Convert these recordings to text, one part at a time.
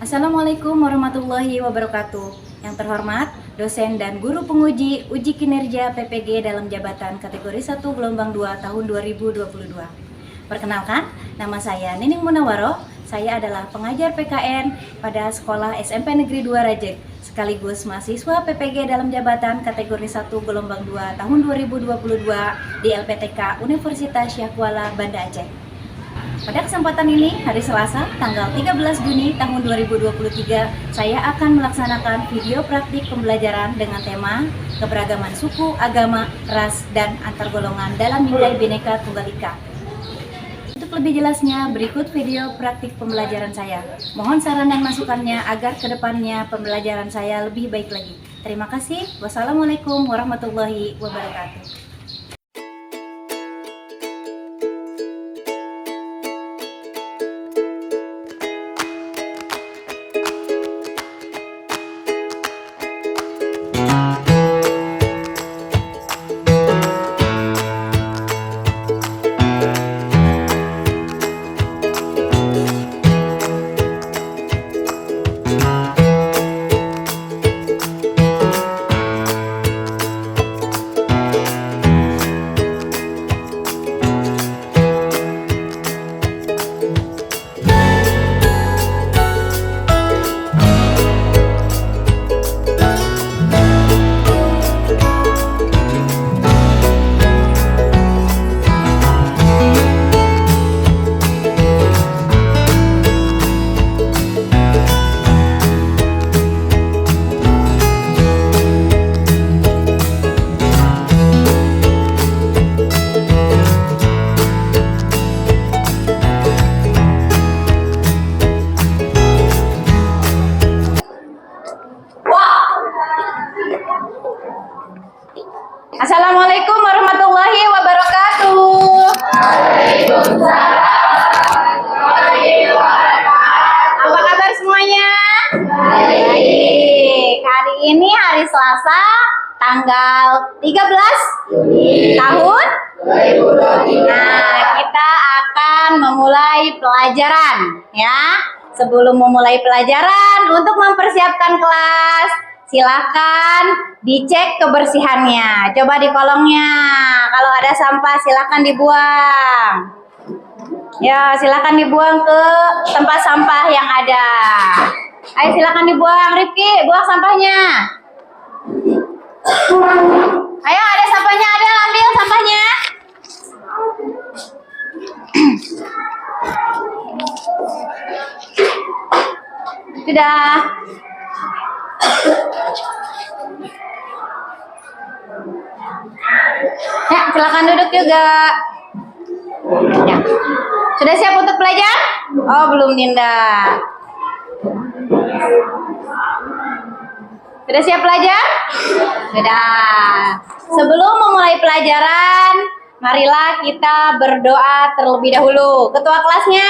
Assalamualaikum warahmatullahi wabarakatuh. Yang terhormat, dosen dan guru penguji uji kinerja PPG dalam jabatan kategori 1 gelombang 2 tahun 2022. Perkenalkan, nama saya Nining Munawaroh. Saya adalah pengajar PKN pada Sekolah SMP Negeri 2 Rajek, sekaligus mahasiswa PPG dalam jabatan kategori 1 gelombang 2 tahun 2022 di LPTK Universitas Syah Kuala, Banda Aceh. Pada kesempatan ini, hari Selasa, tanggal 13 Juni tahun 2023, saya akan melaksanakan video praktik pembelajaran dengan tema keberagaman suku, agama, ras, dan antar golongan dalam nilai Bhinneka Tunggal Ika. Untuk lebih jelasnya, berikut video praktik pembelajaran saya. Mohon saran dan masukannya agar kedepannya pembelajaran saya lebih baik lagi. Terima kasih. Wassalamualaikum warahmatullahi wabarakatuh. Assalamualaikum warahmatullahi wabarakatuh. Apa kabar semuanya? Baik. Hari ini hari Selasa, tanggal 13 tahun 2023. Nah, kita akan memulai pelajaran ya. Sebelum memulai pelajaran, untuk mempersiapkan kelas, silakan dicek kebersihannya. Coba di kolongnya, kalau ada sampah silakan dibuang. Ya, silakan dibuang ke tempat sampah yang ada. Ayo silakan dibuang, Rifki, buang sampahnya. Ayo, ada sampahnya, ada, ambil sampahnya. Sudah. Ya, silakan duduk juga. Ya. Sudah siap untuk belajar? Oh, belum, Dinda. Sudah siap belajar? Sudah. Sebelum memulai pelajaran, marilah kita berdoa terlebih dahulu. Ketua kelasnya.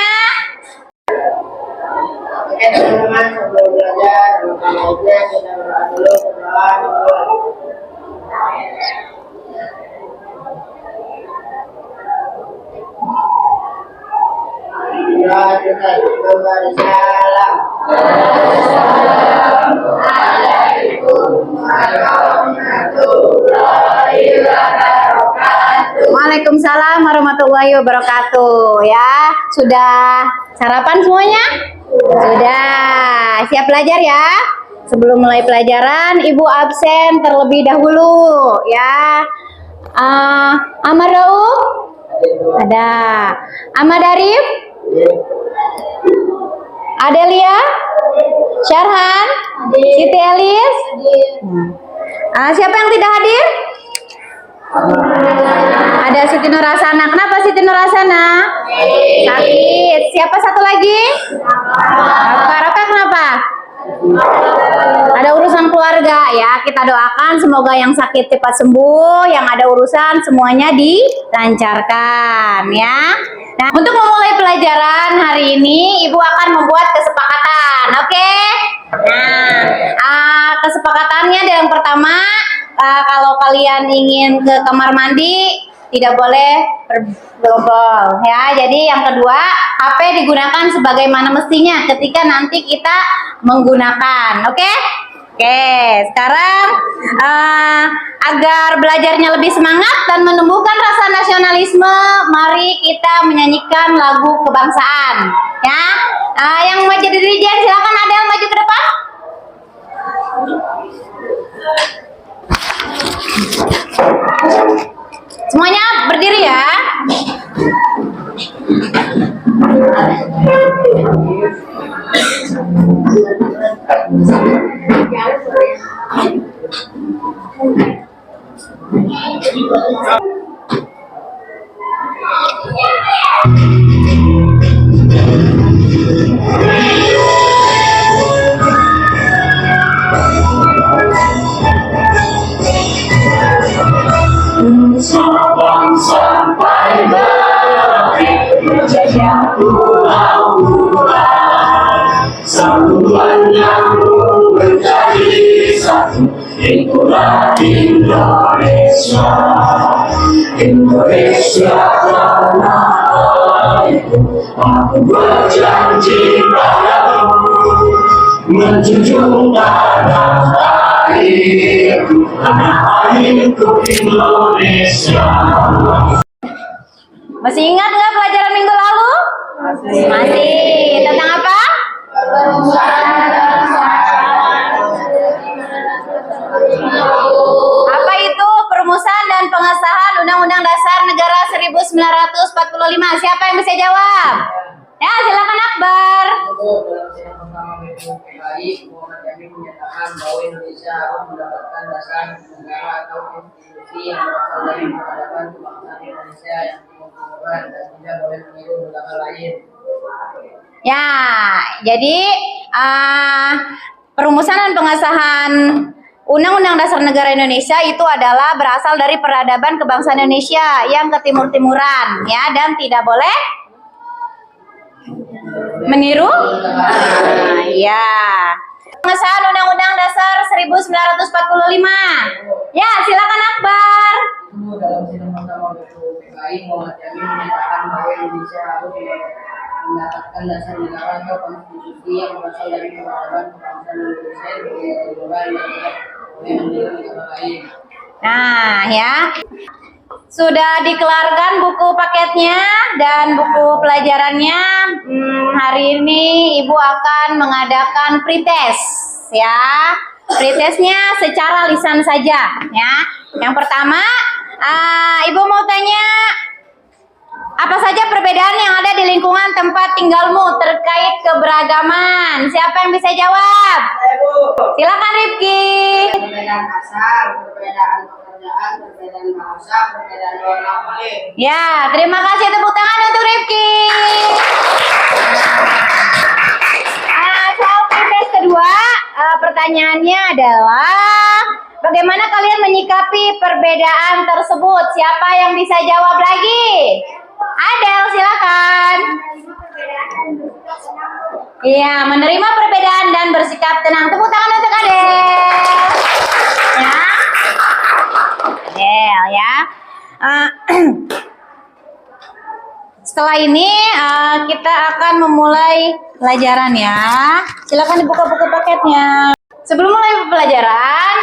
Oke teman-teman, sebelum belajar, aja kita berdoa dulu, Salam. Assalamualaikum warahmatullahi wabarakatuh. Waalaikumsalam warahmatullahi wabarakatuh. Ya, sudah sarapan semuanya? Sudah. Siap belajar ya? Sebelum mulai pelajaran, Ibu absen terlebih dahulu ya. Ahmad Rauf? Ada. Ahmad Arif? Adelia? Syarhan? Siti Elis? Siapa yang tidak hadir? Ada Siti Nurasana. Kenapa Siti Nurasana? Sakit. Siapa satu lagi? Raka kenapa? Ada urusan keluarga ya. Kita doakan semoga yang sakit cepat sembuh, yang ada urusan semuanya dilancarkan ya. Nah, untuk memulai pelajaran hari ini, Ibu akan membuat kesepakatan, oke? Nah, kesepakatannya yang pertama, kalau kalian ingin ke kamar mandi, tidak boleh bergerombol ya. Jadi yang kedua, HP digunakan sebagaimana mestinya ketika nanti kita menggunakan. Oke? Oke, sekarang agar belajarnya lebih semangat dan menumbuhkan rasa nasionalisme, mari kita menyanyikan lagu kebangsaan ya. Yang mau jadi dirijen silakan Adel maju ke depan. Semuanya berdiri ya. Sampai berakhir menjajah pulau-pulau, satuan yang menjadi satu. Itulah Indonesia, Indonesia tanah airku. Aku berjanji padamu menjunjung tanah airku, tanah airku Indonesia. Masih ingat nggak pelajaran minggu lalu? Masih. Tentang apa? Apa itu perumusan dan pengesahan Undang-Undang Dasar Negara 1945? Siapa yang bisa jawab? Ya, silakan Akbar. Menyatakan bahwa Indonesia harus mendapatkan dasar negara atau konstitusi yang berasal dari peradaban kebangsaan Indonesia yang dimungkinkan dan tidak boleh meniru negara lain. Ya, jadi perumusan dan pengesahan Undang-Undang Dasar Negara Indonesia itu adalah berasal dari peradaban kebangsaan Indonesia yang ketimur-timuran ya, dan tidak boleh meniru. Ya. Pengesahan Undang-Undang Dasar 1945. Ya, silakan Akbar. Itu dalam sidang pertama PKI Muhammad Yamin menyatakan bahwa Indonesia harus mendapatkan dasar negara atau konstitusi yang berasal dari peradaban kebangsaan Indonesia yang ketimur-timuran dan tidak boleh meniru negara lain. Nah, ya. Sudah dikeluarkan buku paketnya dan buku pelajarannya. Hari ini Ibu akan mengadakan pretest ya. Pretestnya secara lisan saja ya. Yang pertama, Ibu mau tanya apa saja perbedaan yang ada di lingkungan tempat tinggalmu terkait keberagaman? Siapa yang bisa jawab? Silakan Rifki. Perbedaan asal, perbedaan pekerjaan, perbedaan bahasa, perbedaan warna kulit. Ya, terima kasih, tepuk tangan untuk Rifki. Soal pretest kedua, pertanyaannya adalah bagaimana kalian menyikapi perbedaan tersebut? Siapa yang bisa jawab lagi? Adel, silakan. Iya, menerima perbedaan dan bersikap tenang. Tepuk tangan untuk Adel. Ya. Adel ya. Setelah ini kita akan memulai pelajaran ya. Silakan dibuka buku paketnya. Sebelum mulai pelajaran,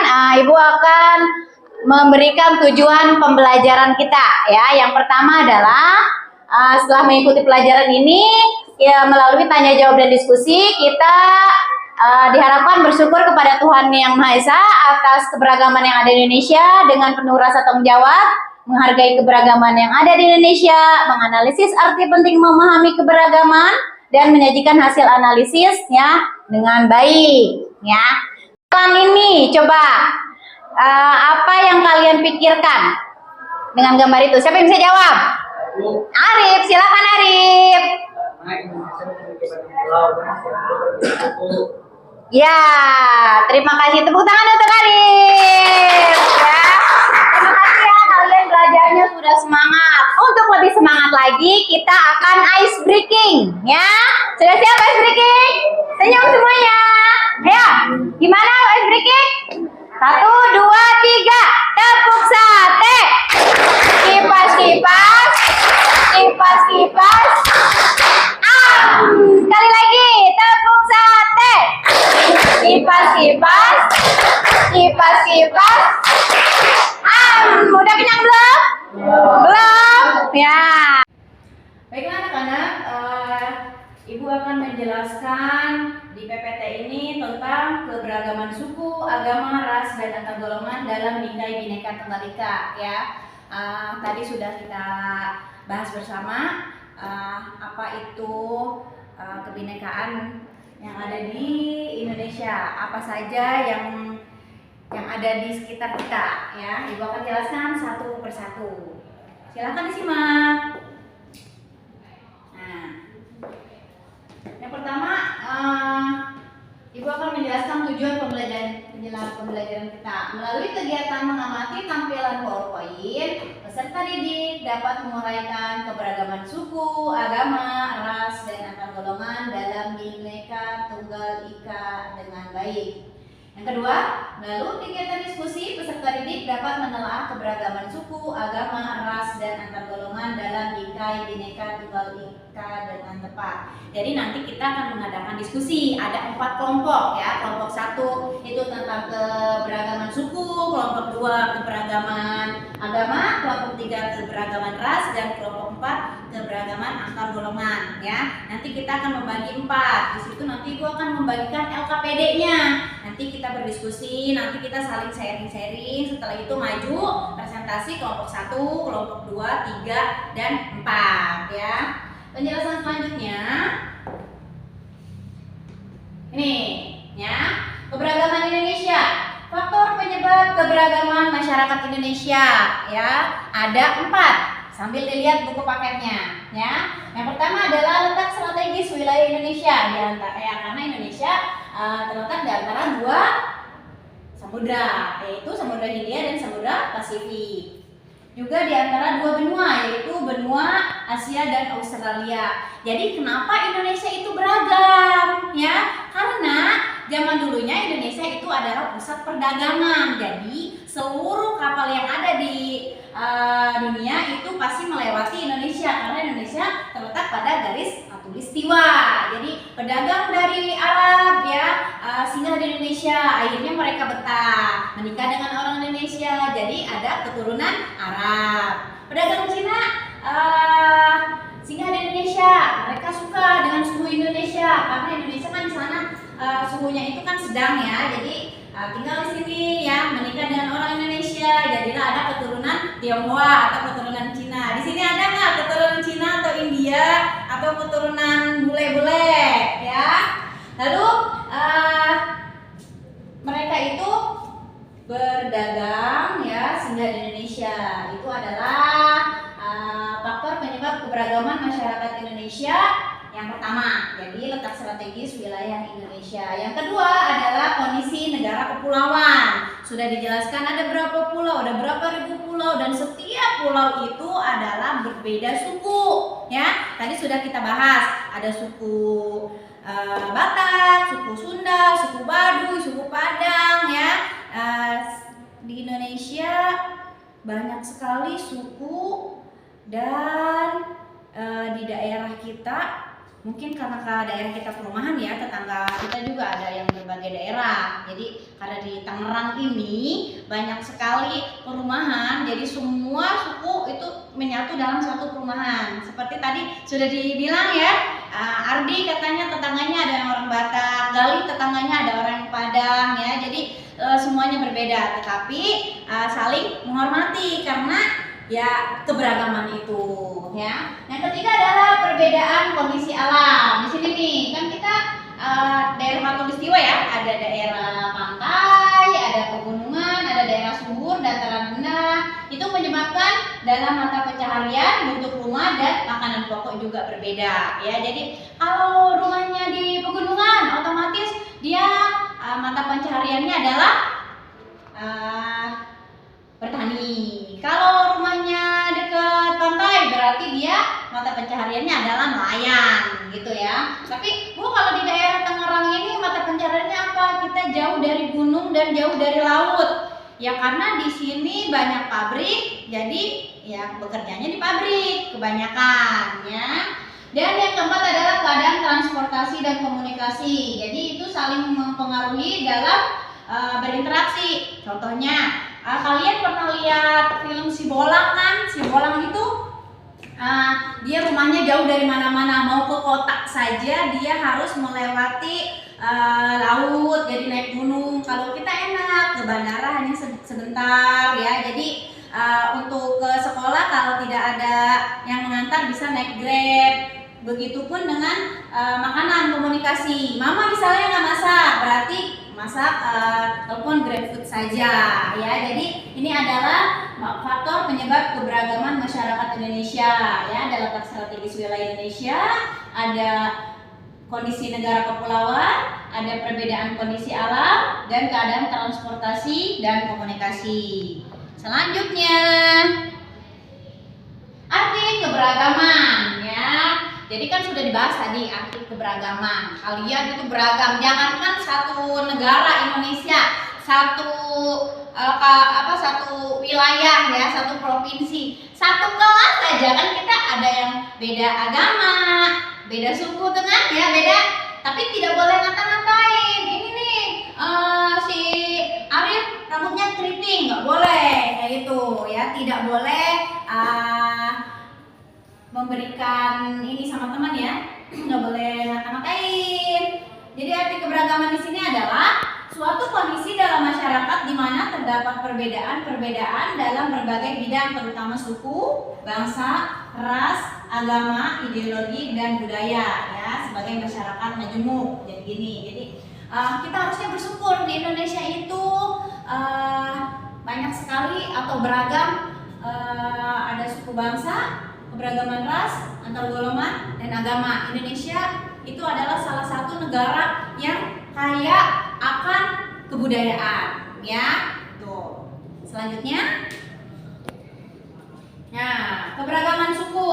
Ibu akan memberikan tujuan pembelajaran kita ya. Yang pertama adalah setelah mengikuti pelajaran ini ya, melalui tanya jawab dan diskusi kita diharapkan bersyukur kepada Tuhan Yang Maha Esa atas keberagaman yang ada di Indonesia dengan penuh rasa tanggung jawab, menghargai keberagaman yang ada di Indonesia, menganalisis arti penting memahami keberagaman dan menyajikan hasil analisis ya dengan baik ya. Sekarang ini coba apa yang kalian pikirkan dengan gambar itu? Siapa yang bisa jawab? Arif, silakan Arif. Ya, terima kasih, tepuk tangan untuk Arif. Ya, terima kasih ya, kalian belajarnya sudah semangat. Untuk lebih semangat lagi, kita akan ice breaking, ya. Sudah siap ice breaking? Senyum semuanya. Ayo, gimana ice breaking? 1, 2, 3, tepuk sate. Kipas kipas, kipas, kipas. Udah kenyang belum? Belum? Ya. Baiklah anak-anak, Ibu akan menjelaskan di PPT ini tentang keberagaman suku, agama, ras, dan antar golongan dalam Bingkai Bhinneka Tunggal Ika ya. Tadi sudah kita bahas bersama apa itu kebinekaan yang ada di Indonesia, apa saja yang ada di sekitar kita ya. Ibu akan jelaskan satu persatu. Silakan disimak. Nah, yang pertama, Ibu akan menjelaskan tujuan pembelajaran kita. Melalui kegiatan mengamati tampilan PowerPoint, peserta didik dapat menguraikan keberagaman suku, agama, ras, dan antar golongan dalam Bhinneka Tunggal Ika dengan baik. Yang kedua, melalui kegiatan diskusi, peserta didik dapat menelaah keberagaman suku, agama, ras, dan antar golongan dalam Bingkai Bhinneka Tunggal Ika dengan tepat. Jadi nanti kita akan mengadakan diskusi. Ada 4 kelompok ya. Kelompok 1 itu tentang keberagaman suku, kelompok 2 keberagaman agama, kelompok 3 keberagaman ras, dan kelompok 4 keberagaman antar golongan ya. Nanti kita akan membagi 4. Di situ nanti gua akan membagikan LKPD-nya. Nanti kita berdiskusi, nanti kita saling sharing-sharing. Setelah itu maju presentasi kelompok 1, kelompok 2, 3, dan 4 ya. Penjelasan selanjutnya ini ya, keberagaman Indonesia. Faktor penyebab keberagaman masyarakat Indonesia ya, ada 4. Sambil dilihat buku paketnya ya. Yang pertama adalah letak strategis wilayah Indonesia karena Indonesia terletak di antara 2 samudra, yaitu Samudra Hindia dan Samudra Pasifik. Juga di antara 2 benua, yaitu benua Asia dan Australia. Jadi kenapa Indonesia itu beragam ya? Karena zaman dulunya Indonesia itu adalah pusat perdagangan. Jadi seluruh kapal yang ada di dunia itu pasti melewati Indonesia, karena Indonesia terletak pada garis khatulistiwa. Jadi pedagang dari Arab ya singgah di Indonesia, akhirnya mereka betah, menikah dengan orang Indonesia, jadi ada keturunan Arab. Pedagang Cina singgah di Indonesia, mereka suka dengan suhu Indonesia, karena Indonesia kan di sana suhunya itu kan sedang ya, jadi tinggal di sini ya, menikah dengan orang Indonesia, jadilah ada keturunan Tionghoa atau keturunan Cina. Di sini ada nggak keturunan Cina atau India atau keturunan bule-bule ya? Lalu mereka itu berdagang ya, singgah di Indonesia. Itu adalah faktor penyebab keberagaman masyarakat Indonesia yang pertama. Jadi letak strategis wilayah Indonesia. Yang kedua adalah kondisi negara kepulauan. Sudah dijelaskan ada berapa pulau, ada berapa ribu pulau, dan setiap pulau itu adalah berbeda suku ya. Tadi sudah kita bahas, ada suku Batak, suku Sunda, suku Baduy, suku Padang ya. Di Indonesia banyak sekali suku, dan di daerah kita mungkin karena daerah kita perumahan ya, tetangga kita juga ada yang berbagai daerah. Jadi karena di Tangerang ini banyak sekali perumahan, jadi semua suku itu menyatu dalam satu perumahan. Seperti tadi sudah dibilang ya, Ardi katanya tetangganya ada yang orang Batak, Gali tetangganya ada orang Padang ya. Jadi semuanya berbeda, tetapi saling menghormati karena ya keberagaman itu ya. Yang ketiga adalah perbedaan kondisi alam. Di sini nih kan kita daerah khatulistiwa ya, ada daerah pantai, ada pegunungan, ada daerah subur, dataran rendah. Itu menyebabkan dalam mata pencaharian, bentuk rumah, dan makanan pokok juga berbeda ya. Jadi kalau rumahnya di pegunungan, otomatis dia mata pencahariannya adalah bertani. Kalau rumahnya dekat pantai, berarti dia mata pencahariannya adalah nelayan gitu ya. Tapi kalau di daerah Tangerang ini mata pencahariannya apa? Kita jauh dari gunung dan jauh dari laut. Ya karena di sini banyak pabrik, jadi ya bekerjanya di pabrik kebanyakan ya. Dan yang keempat adalah keadaan transportasi dan komunikasi. Jadi itu saling mempengaruhi dalam berinteraksi. Contohnya, kalian pernah lihat film Si Bolang kan? Si Bolang itu dia rumahnya jauh dari mana-mana, mau ke kota saja dia harus melewati laut, jadi naik gunung. Kalau kita enak ke bandara hanya sebentar ya. Jadi untuk ke sekolah kalau tidak ada yang mengantar bisa naik Grab. Begitupun dengan makanan, komunikasi. Mama misalnya nggak masak, berarti masak telepon GrabFood saja ya. Jadi ini adalah faktor penyebab keberagaman masyarakat Indonesia ya. Ada letak strategis wilayah Indonesia, ada kondisi negara kepulauan, ada perbedaan kondisi alam, dan keadaan transportasi dan komunikasi. Selanjutnya, arti keberagaman ya. Jadi kan sudah dibahas tadi arti keberagaman. Kalian itu beragam, jangankan satu negara Indonesia, satu wilayah ya, satu provinsi, satu kelas aja kan kita ada yang beda agama, beda suku dengan ya beda, tapi tidak boleh ngata-ngatain. Ini nih si Arif rambutnya keriting, nggak boleh kayak gitu ya, tidak boleh memberikan ini sama teman ya, nggak boleh ngata-ngatain. Jadi arti keberagaman di sini adalah suatu kondisi dalam masyarakat di mana terdapat perbedaan dalam berbagai bidang, terutama suku, bangsa, ras, agama, ideologi, dan budaya ya, sebagai masyarakat majemuk. Jadi gini, jadi kita harusnya bersyukur di Indonesia itu banyak sekali atau beragam, ada suku bangsa, keberagaman ras, antar golongan, dan agama. Indonesia itu adalah salah satu negara yang kaya akan kebudayaan ya. Tuh. Selanjutnya, nah, keberagaman suku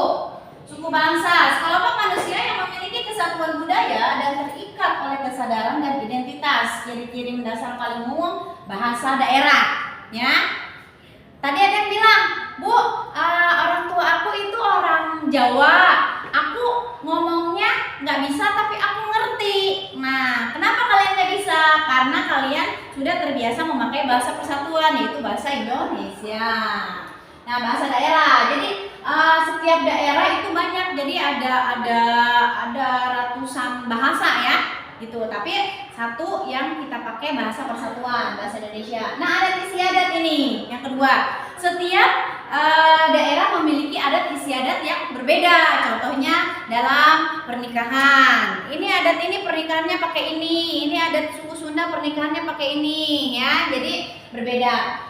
bangsa, sekelompok manusia yang memiliki kesatuan budaya dan terikat oleh kesadaran dan identitas. Ciri-ciri mendasar paling umum, bahasa daerah ya. Tadi ada yang bilang, Bu, orang tua aku itu orang Jawa, aku ngomongnya nggak bisa tapi aku ngerti. Nah, kenapa kalian nggak bisa? Karena kalian sudah terbiasa memakai bahasa persatuan, yaitu bahasa Indonesia. Nah, bahasa daerah. Jadi setiap daerah itu banyak, jadi ada ratusan bahasa ya, gitu. Tapi satu yang kita pakai bahasa persatuan, bahasa Indonesia. Nah, adat istiadat ini yang kedua. Setiap daerah memiliki adat istiadat yang berbeda. Contohnya dalam pernikahan. Ini adat ini pernikahannya pakai ini adat suku Sunda pernikahannya pakai ini ya. Jadi berbeda.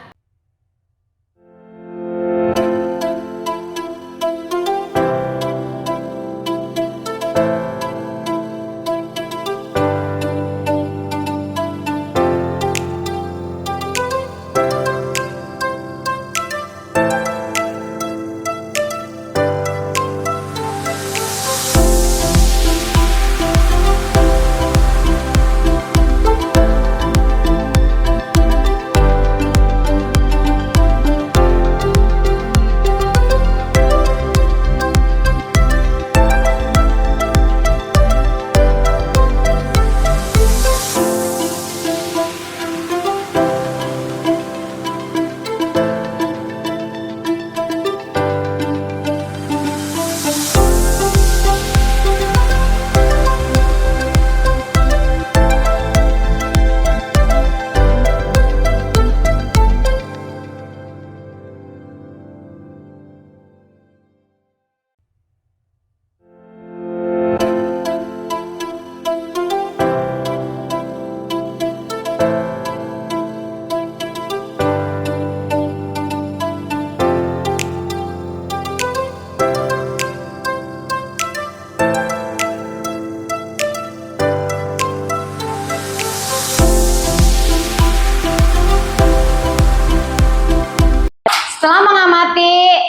Setelah mengamati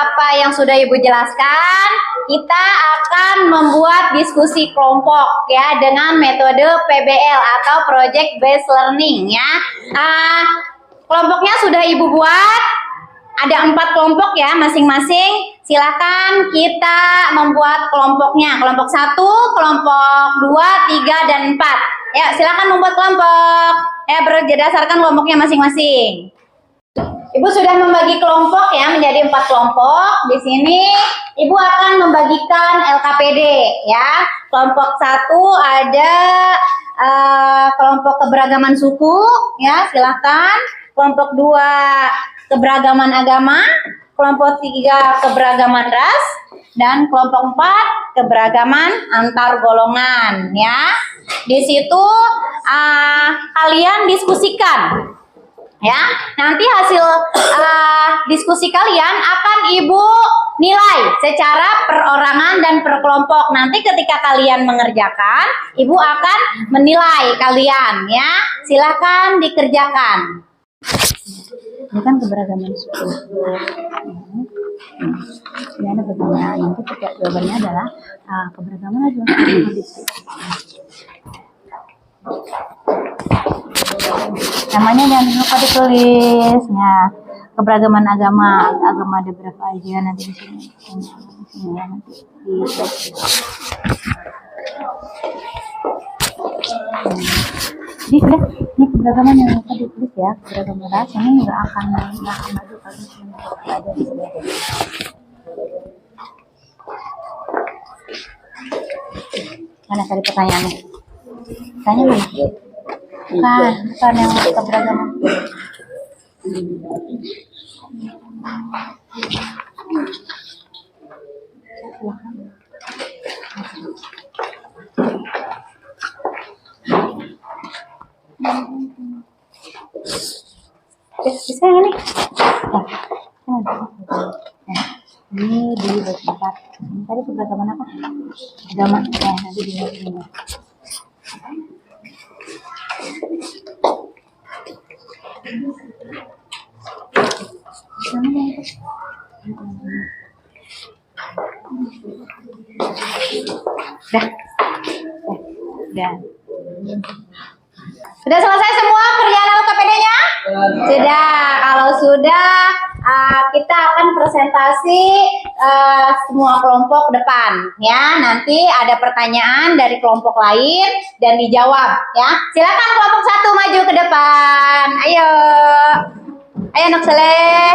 apa yang sudah Ibu jelaskan, kita akan membuat diskusi kelompok ya dengan metode PBL atau Project Based Learning ya. Kelompoknya sudah Ibu buat, ada 4 kelompok ya masing-masing. Silakan kita membuat kelompoknya. Kelompok 1, kelompok 2, 3, dan 4. Ya, silakan membuat kelompok. Ya, berdasarkan kelompoknya masing-masing. Ibu sudah membagi kelompok ya menjadi 4 kelompok. Di sini Ibu akan membagikan LKPD ya. Kelompok 1 ada kelompok keberagaman suku ya, silakan. Kelompok 2 keberagaman agama, kelompok 3 keberagaman ras, dan kelompok 4 keberagaman antar golongan ya. Di situ kalian diskusikan. Ya, nanti hasil diskusi kalian akan Ibu nilai secara perorangan dan per kelompok. Nanti ketika kalian mengerjakan, Ibu akan menilai kalian ya. Silakan dikerjakan. Ini kan keberagaman suku. Ini ada pertanyaan. Nanti jawabannya adalah keberagaman aja. Namanya jangan lupa ditulis ya. Keberagaman agama ada berapa aja nanti di sini ya, nanti di udah ini keberagaman yang lupa ditulis ya. Keberagaman ras ini nggak akan maju kalau ada di sini. Mana tadi pertanyaannya? Tanya mana? Bukan yang keberagaman. Bisa nggak nih? Ini di tempat. Tadi keberagaman apa? Agama. Nanti di sini. Dah. Sudah selesai semua kerjaan LKPD-nya? Sudah. Kalau sudah, kita akan presentasi semua kelompok depan ya. Nanti ada pertanyaan dari kelompok lain dan dijawab ya. Silakan kelompok 1 maju ke depan. Ayo. Ayo anak soleh.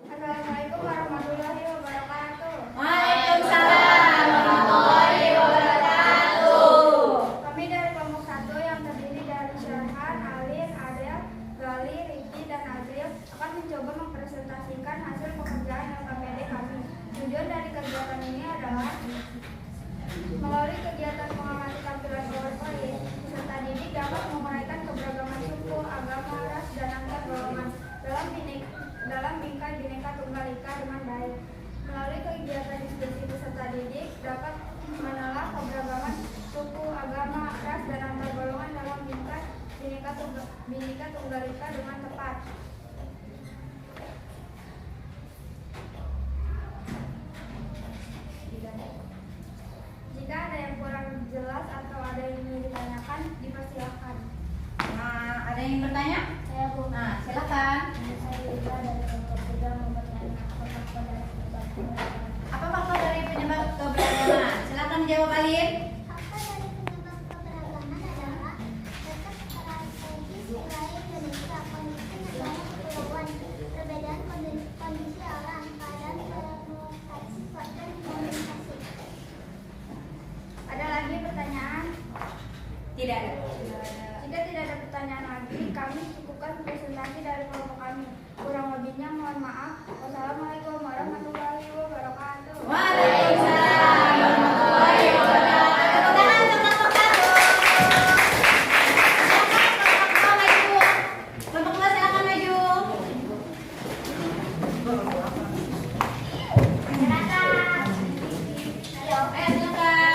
Assalamualaikum warahmatullahi wabarakatuh. Waalaikumsalam warahmatullahi wabarakatuh. Kami dari kelompok 1 yang terdiri dari Syarhan, Alif, Adel, Gali, Riki, dan Azril akan mencoba mempresentasikan hasil pekerjaan LKPD kami. Tujuan dari kegiatan ini adalah melalui kegiatan mengamati tampilan PowerPoint, peserta didik dapat menguraikan keberagaman suku, agama, ras, dan antar golongan dalam bingkai Bhinneka Tunggal Ika dengan baik. Melalui kegiatan diskusi peserta didik dapat menelaah keberagaman suku, agama, ras, dan antar golongan dalam bingkai Bhinneka Tunggal Ika dengan tepat. Jika ada yang kurang jelas atau ada yang ingin ditanyakan, dipersilakan. Ada yang bertanya? Saya Bu. Nah, silakan. Saya Lisa dari kelompok 3 mau bertanya Apa faktor dari penyebab keberagaman? Silakan dijawab Alin. Faktor dari penyebab keberagaman adalah letak strategis wilayah Indonesia, kondisi negara kepulauan, perbedaan kondisi alam, keadaan transportasi, dan komunikasi. Ada lagi pertanyaan? Tidak ada. Jika tidak ada pertanyaan lagi, kami cukupkan presentasi dari kelompok kami. Kurang lebihnya mohon maaf. Wassalamualaikum warahmatullahi wabarakatuh. Waalaikumsalam warahmatullahi wabarakatuh. Tepuk tangan untuk kelompok 1. Silakan kelompok 2 maju. Kelompok 2 silakan maju. Ayo, silakan.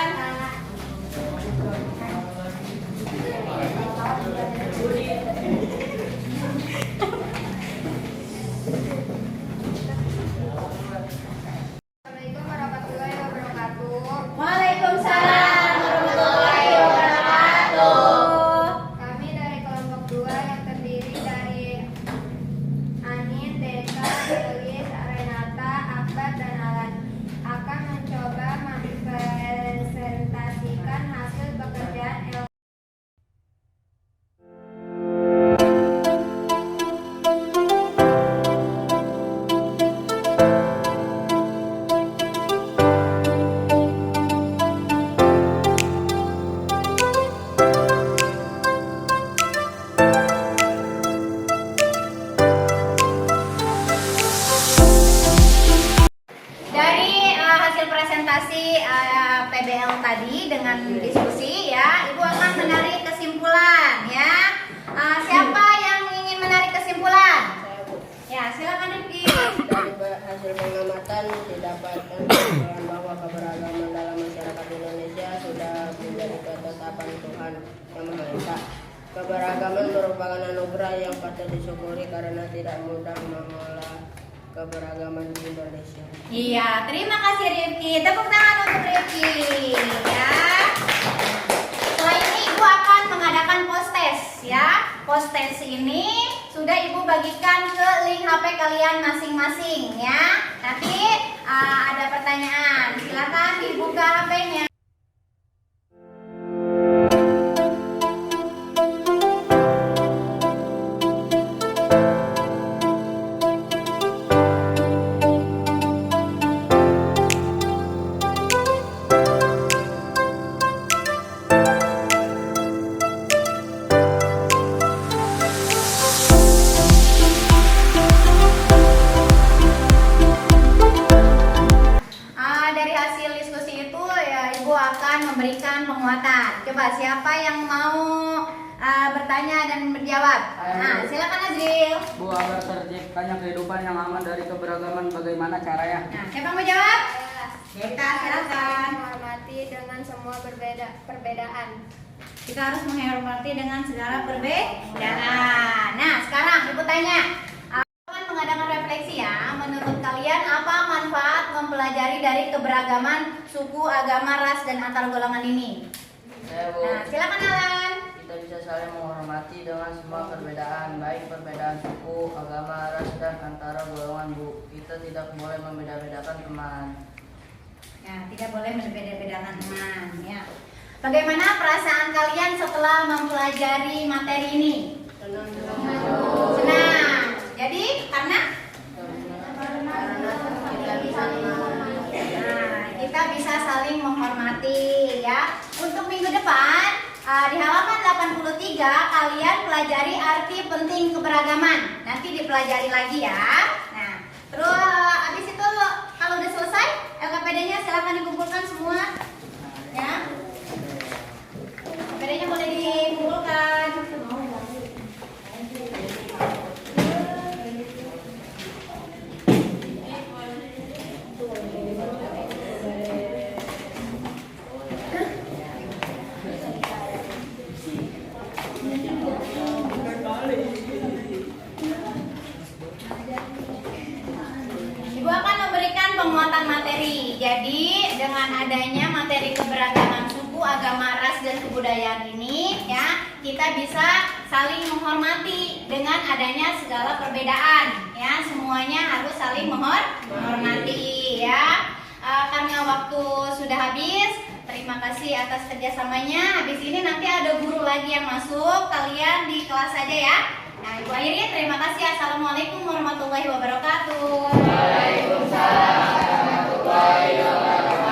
diskusi ya. Ibu akan menarik kesimpulan ya. Siapa yang ingin menarik kesimpulan? Ya, silakan Rifki. Dari hasil pengamatan didapatkan kesimpulan bahwa keberagaman dalam masyarakat Indonesia sudah menjadi ketetapan Tuhan Yang Maha Esa. Keberagaman merupakan anugerah yang patut disyukuri karena tidak mudah mengolah keberagaman di Indonesia. Iya, terima kasih Rifki. Tepuk tangan untuk Rifki ya. Setelah ini Ibu akan mengadakan post-test ya. Post-test ini sudah Ibu bagikan ke link HP kalian masing-masing ya. Nanti ada pertanyaan, silakan dibuka HP-nya. Dari hasil diskusi itu ya Ibu akan memberikan penguatan. Coba siapa yang mau bertanya dan menjawab? Nah, silakan Azril. Bu, agar terciptanya kehidupan yang aman dari keberagaman, bagaimana caranya? Nah, siapa mau jawab? Kita silakan. Menghormati dengan semua perbedaan. Kita harus menghormati dengan segala perbedaan. Nah, sekarang Ibu tanya. Akan mengadakan refleksi ya. Menurut kalian apa manfaat mempelajari dari keberagaman suku, agama, ras, dan antar golongan ini? Nah, silakan Alan. Kita bisa saling menghormati dengan semua perbedaan, baik perbedaan suku, agama, ras, dan antara golongan, Bu. Kita tidak boleh membeda-bedakan teman. Ya, tidak boleh berbeda-bedakan teman ya. Bagaimana perasaan kalian setelah mempelajari materi ini? Senang. Jadi karena kita bisa saling menghormati ya. Untuk minggu depan di halaman 83 kalian pelajari arti penting keberagaman. Nanti dipelajari lagi ya. Nah, terus habis itu kalau udah selesai LKPD-nya silakan dikumpulkan semua. Ya. LKPD-nya boleh dikumpulkan. Ibu akan memberikan penguatan materi. Jadi dengan adanya materi keberagaman suku, agama, ras, dan kebudayaan ini ya, kita bisa saling menghormati dengan adanya segala perbedaan ya. Semuanya harus saling menghormati ya. Karena waktu sudah habis, terima kasih atas kerjasamanya. Habis ini nanti ada guru lagi yang masuk, kalian di kelas saja ya. Nah, Ibu akhiri, terima kasih. Assalamualaikum warahmatullahi wabarakatuh. Waalaikumsalam warahmatullahi wabarakatuh.